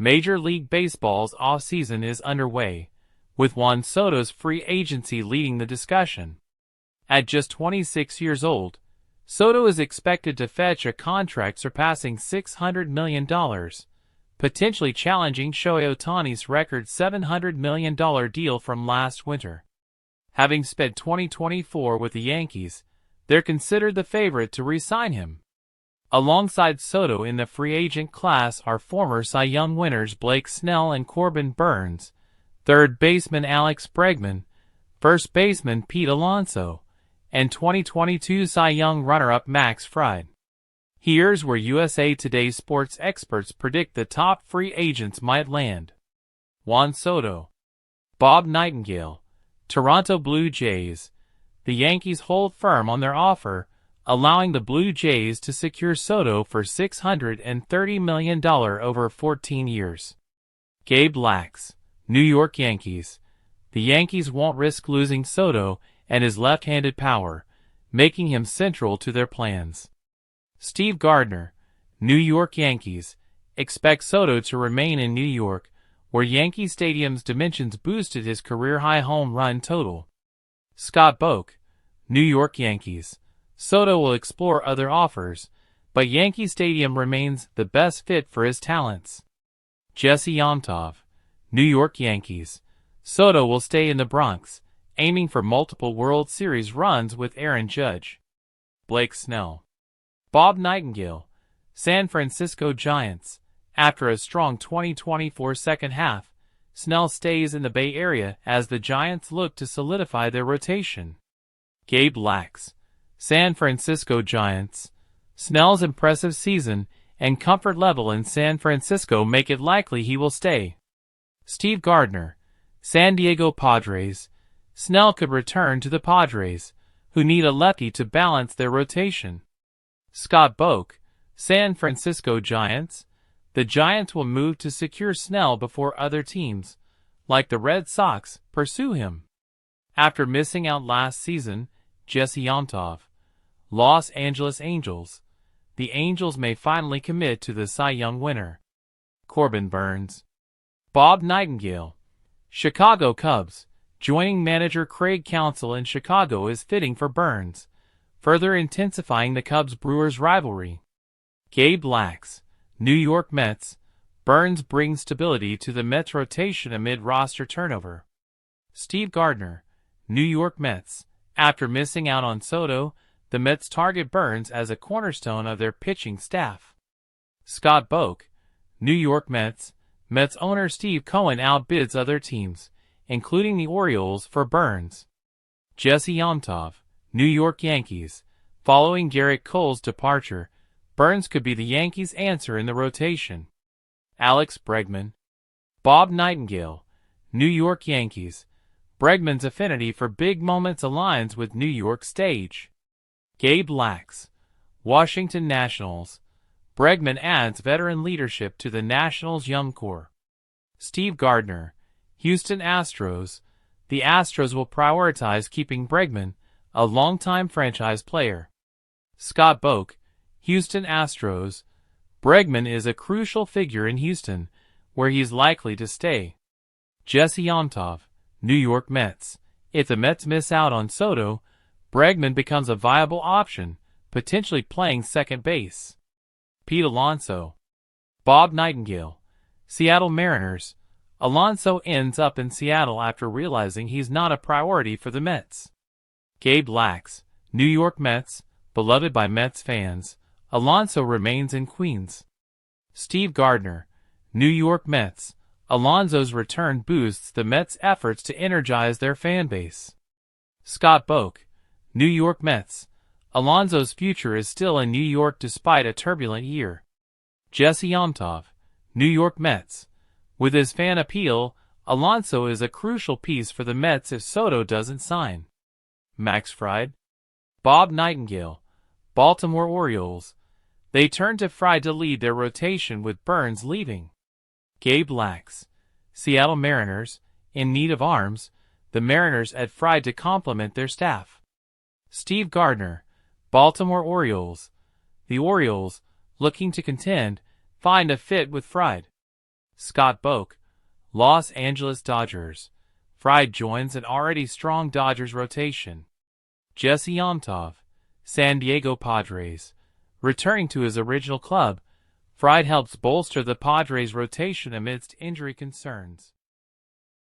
Major League Baseball's offseason is underway, with Juan Soto's free agency leading the discussion. At just 26 years old, Soto is expected to fetch a contract surpassing $600 million, potentially challenging Shohei Ohtani's record $700 million deal from last winter. Having spent 2024 with the Yankees, they're considered the favorite to re-sign him. Alongside Soto in the free agent class are former Cy Young winners Blake Snell and Corbin Burnes, third baseman Alex Bregman, first baseman Pete Alonso, and 2022 Cy Young runner-up Max Fried. Here's where USA Today sports experts predict the top free agents might land. Juan Soto. Bob Nightingale, Toronto Blue Jays. The Yankees hold firm on their offer, allowing the Blue Jays to secure Soto for $630 million over 14 years. Gabe Lax, New York Yankees. The Yankees won't risk losing Soto and his left-handed power, making him central to their plans. Steve Gardner, New York Yankees. Expect Soto to remain in New York, where Yankee Stadium's dimensions boosted his career-high home run total. Scott Boch, New York Yankees. Soto will explore other offers, but Yankee Stadium remains the best fit for his talents. Jesse Yantov, New York Yankees. Soto will stay in the Bronx, aiming for multiple World Series runs with Aaron Judge. Blake Snell. Bob Nightingale, San Francisco Giants. After a strong 2024 second half, Snell stays in the Bay Area as the Giants look to solidify their rotation. Gabe Lax, San Francisco Giants. Snell's impressive season and comfort level in San Francisco make it likely he will stay. Steve Gardner, San Diego Padres. Snell could return to the Padres, who need a lefty to balance their rotation. Scott Boch, San Francisco Giants. The Giants will move to secure Snell before other teams, like the Red Sox, pursue him. After missing out last season, Jesse Yantov. Los Angeles Angels. The Angels may finally commit to the Cy Young winner. Corbin Burnes. Bob Nightingale. Chicago Cubs. Joining manager Craig Counsell in Chicago is fitting for Burnes, further intensifying the Cubs-Brewers rivalry. Gabe Lax, New York Mets. Burnes brings stability to the Mets rotation amid roster turnover. Steve Gardner, New York Mets. After missing out on Soto, the Mets target Burnes as a cornerstone of their pitching staff. Scott Boch, New York Mets. Mets owner Steve Cohen outbids other teams, including the Orioles, for Burnes. Jesse Yantov, New York Yankees. Following Garrett Cole's departure, Burnes could be the Yankees' answer in the rotation. Alex Bregman. Bob Nightingale, New York Yankees. Bregman's affinity for big moments aligns with New York stage. Gabe Lax, Washington Nationals. Bregman adds veteran leadership to the Nationals' young core. Steve Gardner, Houston Astros. The Astros will prioritize keeping Bregman, a longtime franchise player. Scott Boch, Houston Astros. Bregman is a crucial figure in Houston, where he's likely to stay. Jesse Yantov, New York Mets. If the Mets miss out on Soto, Bregman becomes a viable option, potentially playing second base. Pete Alonso. Bob Nightingale, Seattle Mariners. Alonso ends up in Seattle after realizing he's not a priority for the Mets. Gabe Lax, New York Mets. Beloved by Mets fans, Alonso remains in Queens. Steve Gardner, New York Mets. Alonso's return boosts the Mets' efforts to energize their fanbase. Scott Boch, New York Mets. Alonso's future is still in New York despite a turbulent year. Jesse Yantov, New York Mets. With his fan appeal, Alonso is a crucial piece for the Mets if Soto doesn't sign. Max Fried. Bob Nightingale, Baltimore Orioles. They turn to Fried to lead their rotation with Burnes leaving. Gabe Lax, Seattle Mariners. In need of arms, the Mariners add Fried to complement their staff. Steve Gardner, Baltimore Orioles. The Orioles, looking to contend, find a fit with Fried. Scott Boak, Los Angeles Dodgers. Fried joins an already strong Dodgers rotation. Jesse Ontov, San Diego Padres. Returning to his original club, Fried helps bolster the Padres' rotation amidst injury concerns.